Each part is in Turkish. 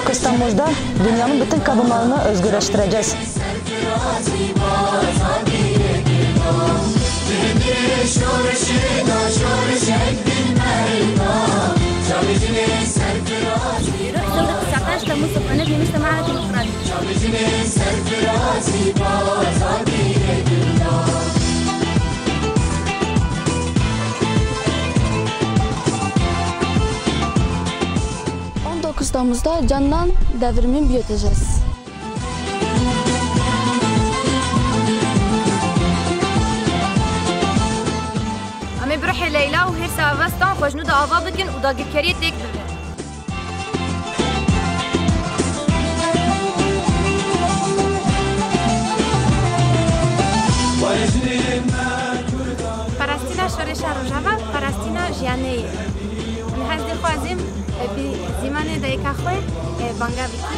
19 Temmuz'da dünyanın bütün kadınlarını özgürleştireceğiz. Temmuz'da Candan devrimini büyüteceğiz. Ama بروحي ليلى وهي سافستان خوجنو دا آوا بكن و دا گرکری تک ببین. پرستینا شورش روجاوا پرستینا جیانه. لحظه خوازم زمان دایکا خوی بانگا ویکی.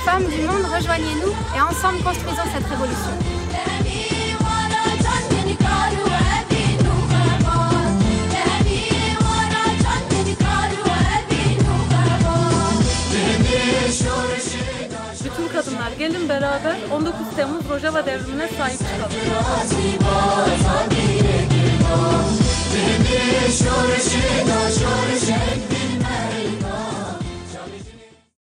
Femmes du monde, rejoignez-nous et ensemble construisons cette révolution. Bütün kadınlar gelin beraber 19 Temmuz Rojava devrimine sahip çıkalım.